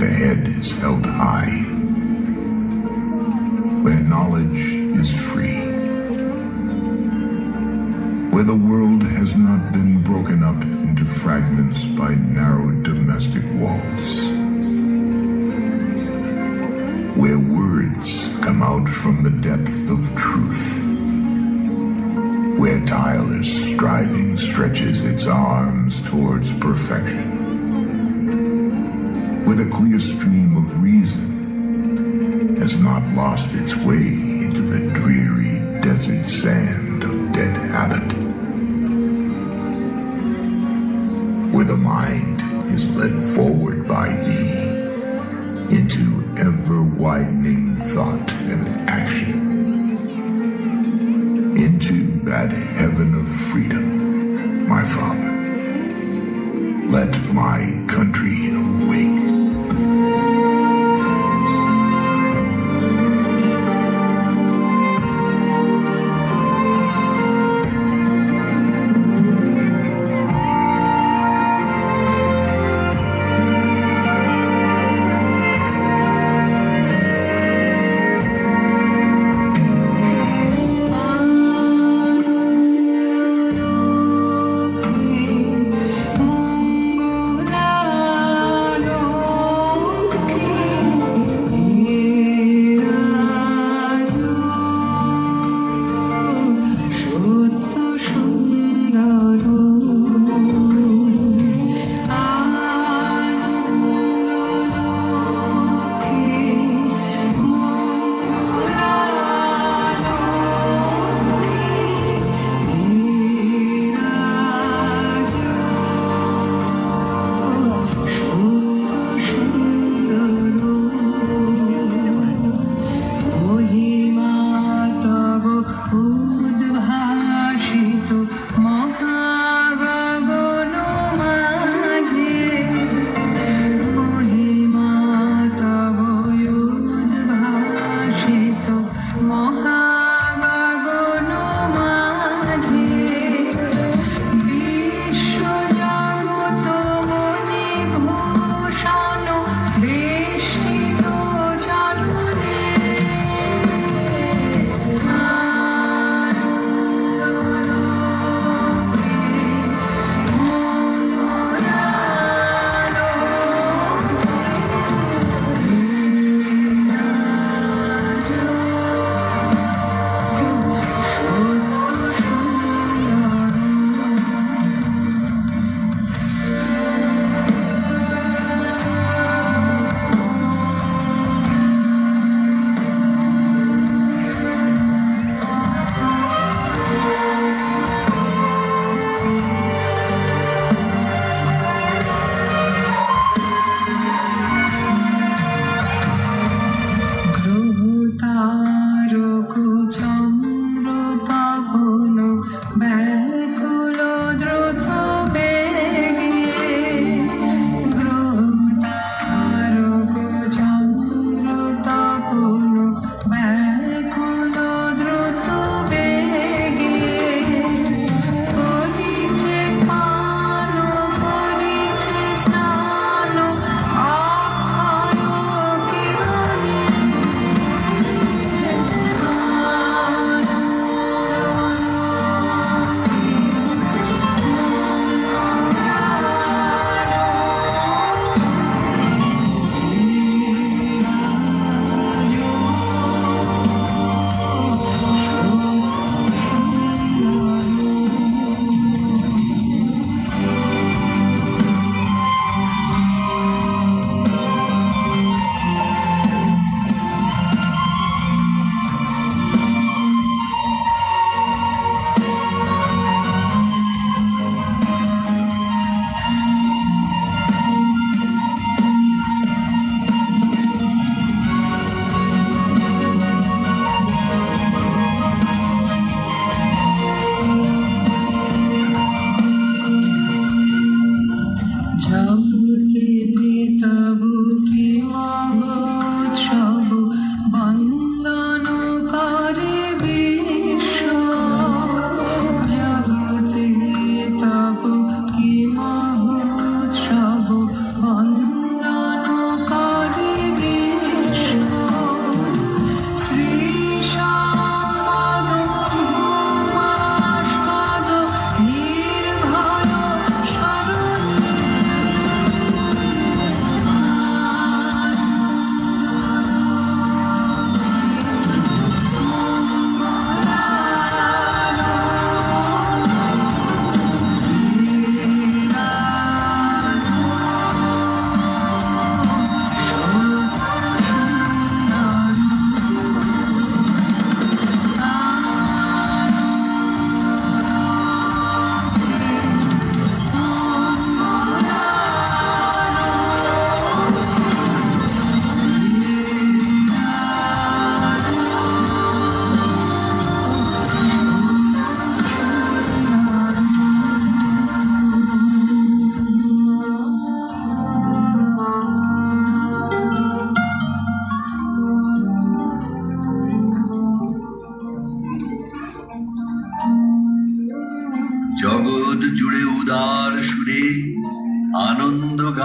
the head is held high, where knowledge is free, where the world has not been broken up into fragments by narrow domestic walls, where words come out from the depth of truth, where tireless striving stretches its arms towards perfection, where the clear stream of reason has not lost its way into the dreary desert sand of dead habit, where the mind is led forward by thee into ever-widening thought and action, into that heaven of freedom, my Father. Let my country awake. Mongula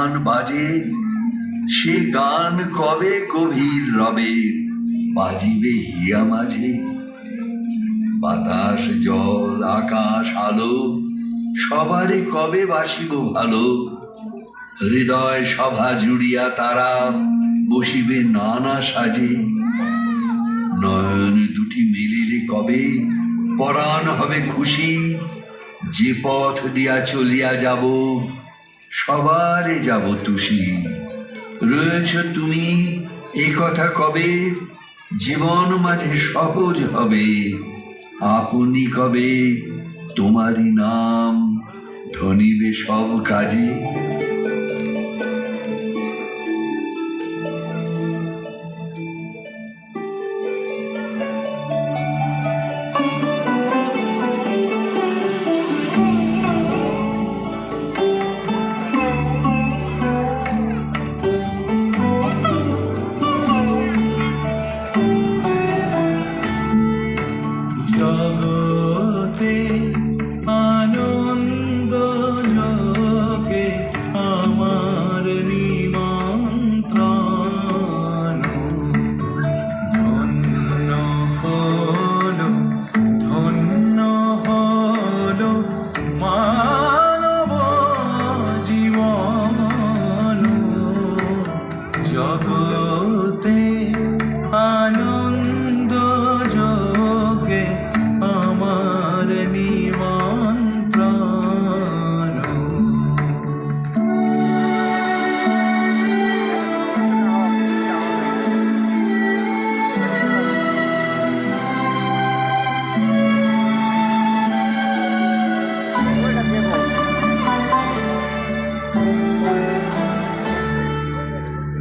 গান বাজে, সে গান কবে গভীর রবে, বাজিবে হিয়া মাঝে। বাতাস জল আকাশ আলো, সবারে কবে বাসিব ভালো। হৃদয় সভা জুড়িয়া তারা, বসিবে নানা সাজে। নয়ন দুটি মিলিলে কবে, পরাণ হবে খুশি। যে পথ দিয়া চলিয়া যাব, সবারে যাব তুষি। রয়েছ তুমি এ কথা কবে, জীবন মাঝে সহজ হবে। আপনি কবে তোমারই নাম, ধনিবে সব কাজে। জগতে আনন্দ যোগে আমার নিমন্ত্রণ। ধন্য হলো ধন্য হলো মানব জীবন। জগতে আনন্দ যোগে আমার নিমন্ত্রণ।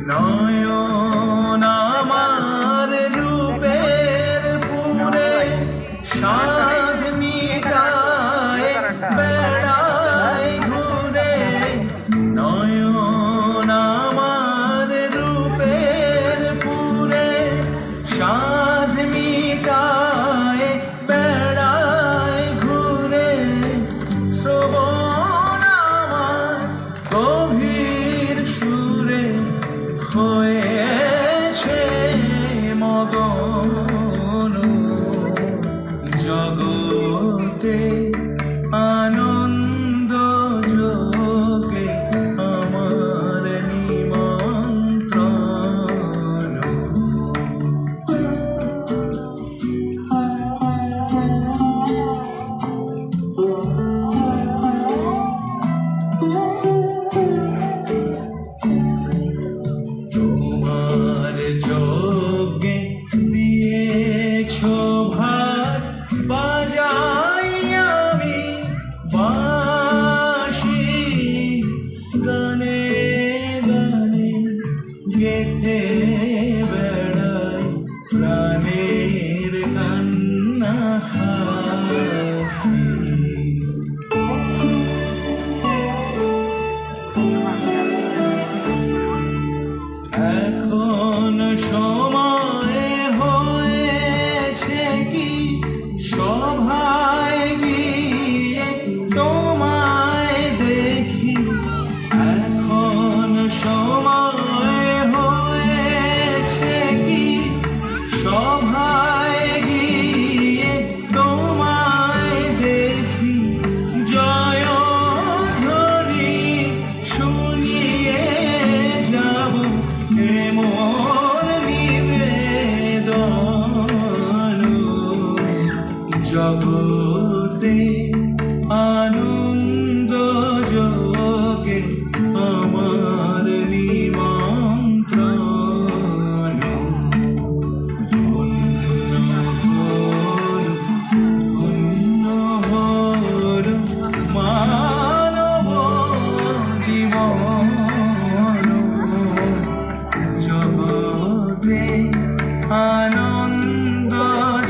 নয়ন আমার রূপের পুরে, সাধ মিটায় বেড়ায় ঘুরে। নয়ন আমার রূপের পুরে, সাধ মিটায় বেড়ায় ঘুরে। শ্রবণ আমার গভীর সুরে, হয়েছে মগন। জগতে আনন্দ যোগে আমার নিমন্ত্রণ। তোমার যজ্ঞে দিয়েছ ভাত, বাজাই আমি বাঁশি। গানে গানে গেথে বেড়াই প্রাণের কান্না হাসি। এখন সময় হয়েছে কি, সভায় গিয়ে তোমায় দেখি। এখন সময় হয়েছে কি, সভায় গিয়ে তোমায় দেখি। জয়ধ্বনি শুনিয়ে যাব, এমন নিবেদন। জগতে আনন্দ যোগে আমার নিমন্ত্রণ। ধন্য হলো মানব জীবন। জগতে আনন্দ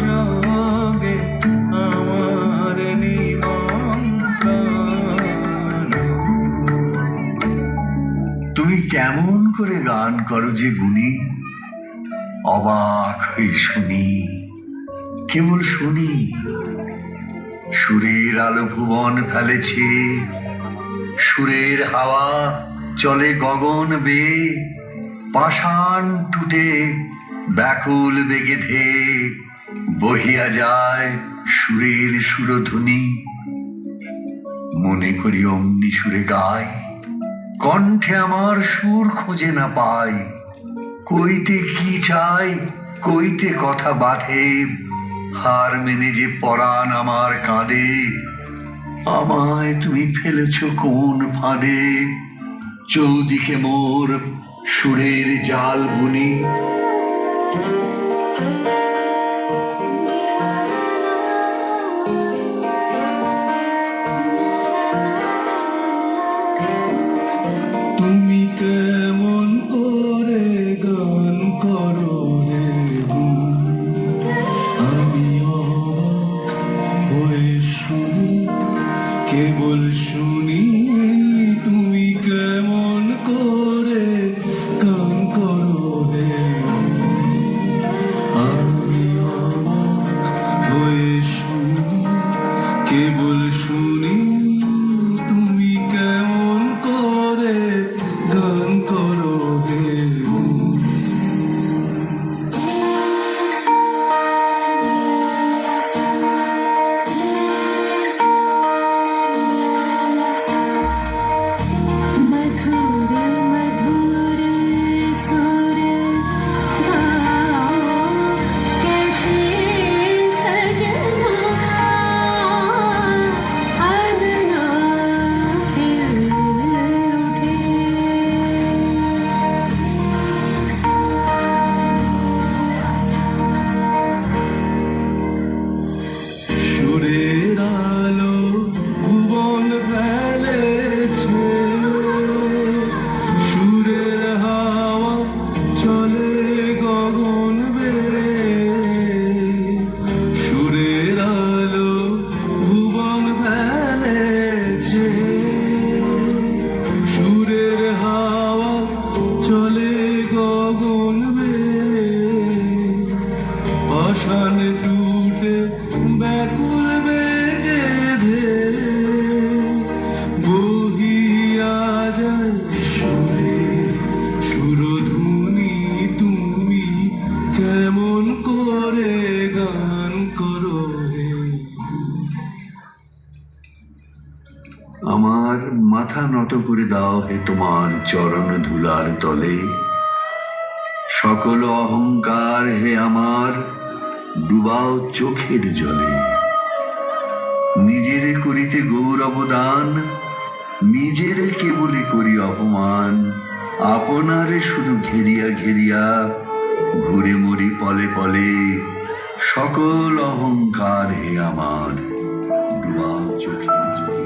যোগে আমার নিমন্ত্রণ। তুমি কেমন করে গান করো যে গুণী, অবাক হয়ে শুনি, কেবল শুনি। সুরের আলো ভুবন ফেলেছে, সুরের হাওয়া চলে গগন বেয়ে, পাষাণ টুটে ব্যাকুল বেগে ধেয়ে বহিয়া যায় সুরের সুরধ্বনি। মনে করি অমনি সুরে গাই, কণ্ঠে আমার সুর খুঁজে না পাই। কইতে কি চাই, কইতে কথা বাঁধে, হার মেনে যে পরাণ আমার কাঁদে। আমায় তুমি ফেলেছ কোন ফাঁদে, চৌদিকে মোর সুরের জাল বুনি। তুমি কেমন করে গান করো রে গুণ, আমি অবাক হয়ে শুনি, কেবল শুনি। তুমি কেমন করে গান করো রে গুণ, আমি অবাক হয়ে শুনি, কেবল শুনি। তুমি কেমন করে গান করো রে গুণ। मधुर मधुर सुर गाओ, कैसे सजना अंगना हिल उठे। সুরের আলো ভুবন ফেলেছে, সুরের হাওয়া চলে গগন বেয়ে। সুরের আলো ভুবন ফেলেছে, সুরের হাওয়া চলে গগন বেয়ে। পাষাণ টুটে ব্যাকুল বেগে ধেয়ে বহিয়া যায় সুরে সুরধুনি। তুমি কেমন করে গান করো রে। আমার মাথা নত করে দাও হে তোমার চরণ ধুলার তলে। সকল অহংকার হে আমার ডুবাও চোখের জলে। নিজেরে করিতে গৌরব দান, নিজেরে কেবলই করি অপমান। আপনারে শুধু ঘেরিয়া ঘেরিয়া ঘুরে মরি পলে পলে। সকল অহংকার হে আমার ডুবাও চোখের জলে।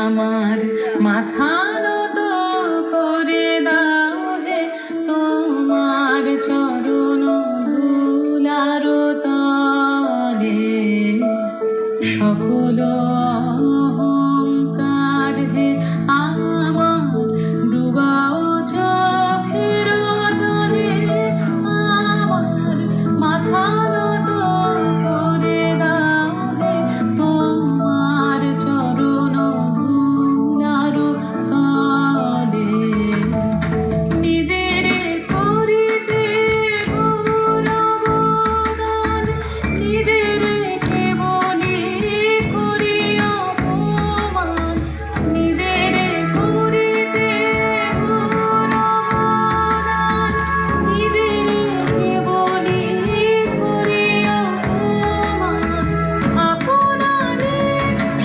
আমার মাথা নত করে দাও হে তোমার চরণ ধুলার তলে। সকল অহংকার হে আমার ডুবাও চোখের জলে। আমার মাথা নত করে দাও হে তোমার চরণ ধুলার তলে। নিজের করিতে গৌরব দান, নিজের কেবলই করি অপমান। নিজের করিতে গৌরব দান, নিজের কেবলই করি অপমান। আপনারে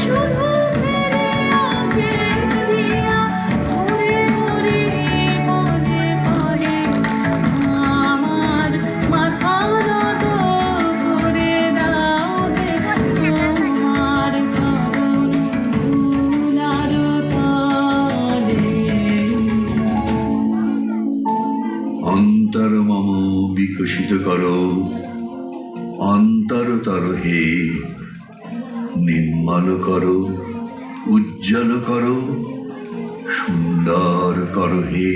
শুধু ফেরিয়া ফেরিয়া ঘুরে ঘুরে মনে পড়ে। আমার মাথা নত করে দাও হে তোমার চরণ ধুলার তলে। অন্তর মম বিকশিত করো, অন্তরতর হে। নির্মল করো, উজ্জ্বল করো, সুন্দর করো হে।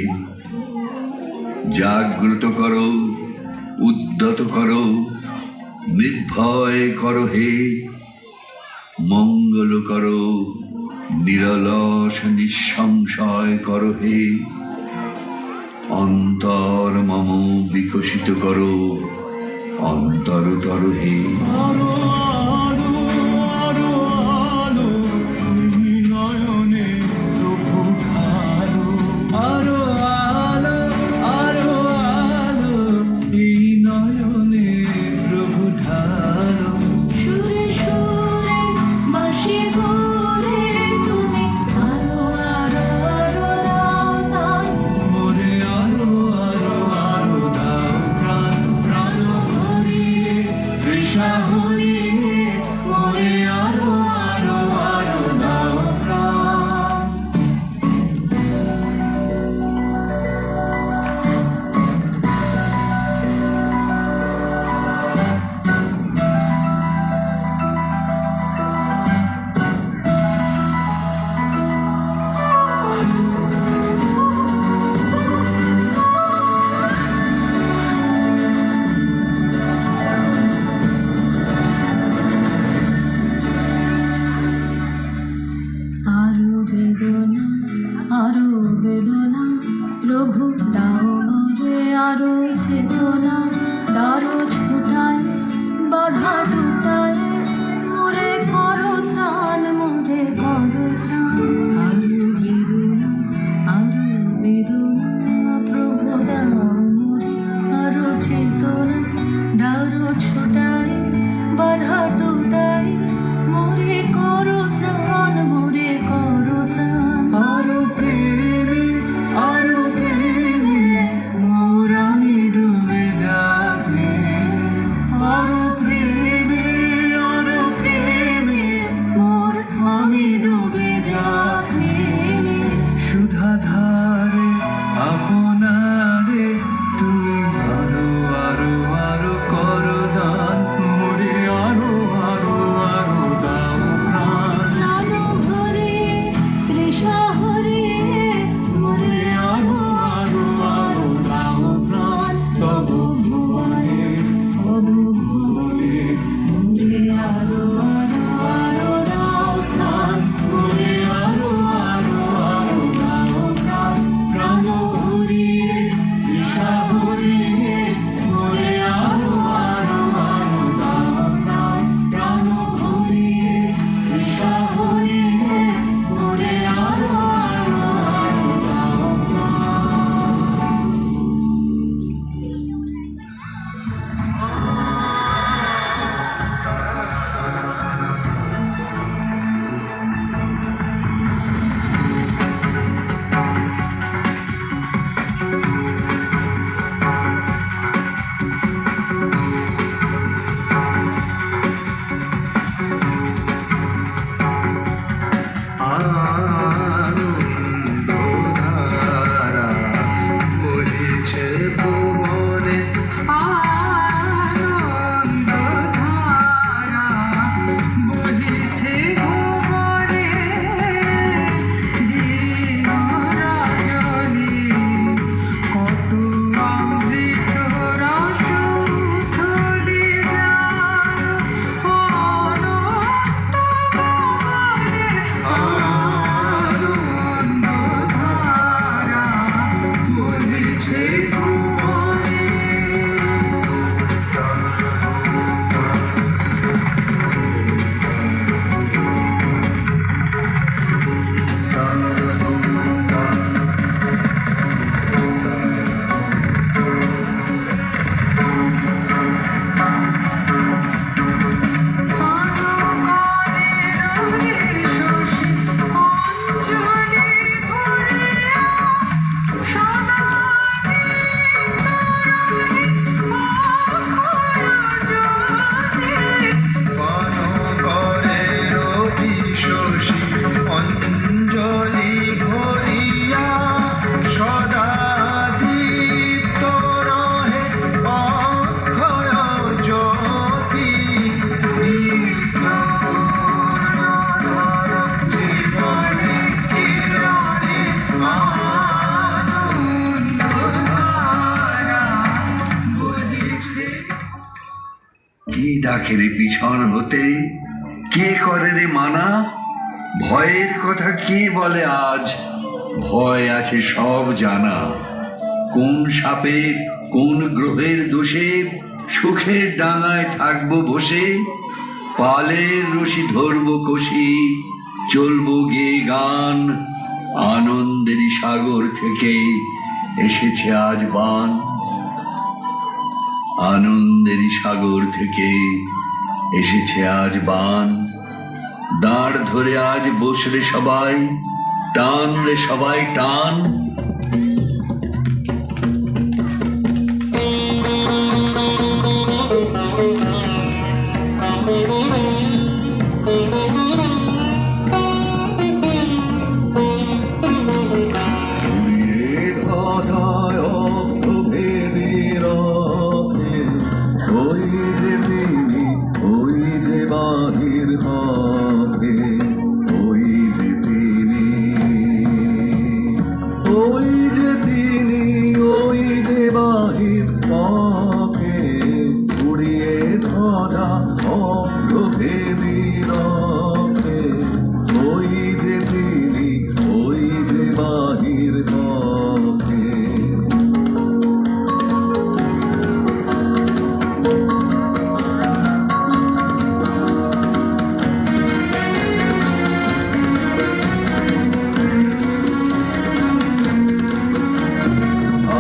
জাগ্রত করো, উদ্যত করো, নির্ভয় করো হে, মঙ্গল করো, নিরলস নিঃসংশয় করো হে, অন্তর মম বিকশিত করো, অন্তরতর হে। আরো আলো আরো আলো এই নয়নে প্রভু ঢালো আরো আলো আরো আলো এই নয়নে প্রভু ঢালো সুরে সুরে বাঁশি করে তুমি আরো আরো আরো দাও তাই মোরে আরো আরো আরো দাও প্রাণ প্রাণ হরিয়ে তৃষা হরিয়ে ডাকে রে পিছন হতে, কে করে রে মানা? ভয়ের কথা কে বলে আজ? ভয় আছে সব জানা। কোন সাপে কোন গ্রহের দোষে সুখের ডাঙায় থাকবো বসে, পালের রশি ধরবো কষি, চলবো গে গান। আনন্দেরই সাগর থেকে এসেছে আজ বান, আনন্দেরই সাগর থেকে এসেছে আজ বান। দাঁড় ধরে আজ বসরে সবাই, টান রে সবাই টান। উড়িয়ে ধ্বজায় অভ্রভেদী রথে, ওই যে তিনি, ওই যে বাহির পথে, ওই যে তিনি, ওই যে তিনি, ওই যে বাহির পথে, উড়িয়ে ধ্বজা অভ্রভেদী রথে, ওই যে তিনি, ওই যে বাহির পথে।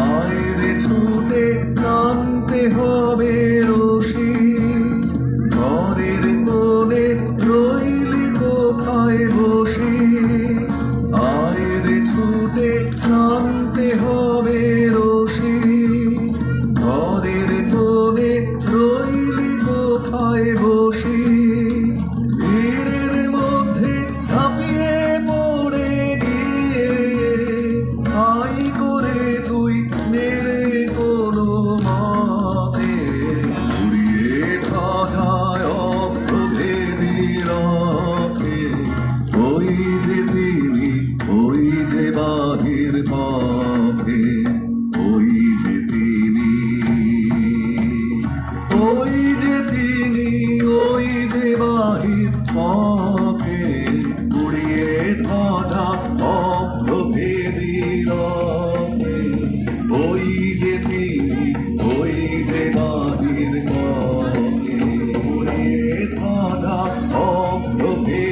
আয়রে ছুটে টানতে হবে রশি, ঘরের কোণে রইলি কোথায় বসি। আয়রে ছুটে টানতে হবে রশি, ঘরের কোণে রইলি কোথায় বসি। ভিড়ের মধ্যে ঝাঁপিয়ে পড়ে গিয়ে আই করে তুই মেরে কোনো মতে, উড়িয়ে ধ্বজায় অভ্রভেদী রথে, ওই যে তিনি, ওই যে বাহির পথে, ওই যে তিনি, ওই যে তিনি, ওই যে বাহির পথে, উড়িয়ে ধ্বজা অভ্রভেদী রথে, ওই যে তিনি, ওই যে বাহির পথে, উড়িয়ে ধ্বজা অভ্রভেদী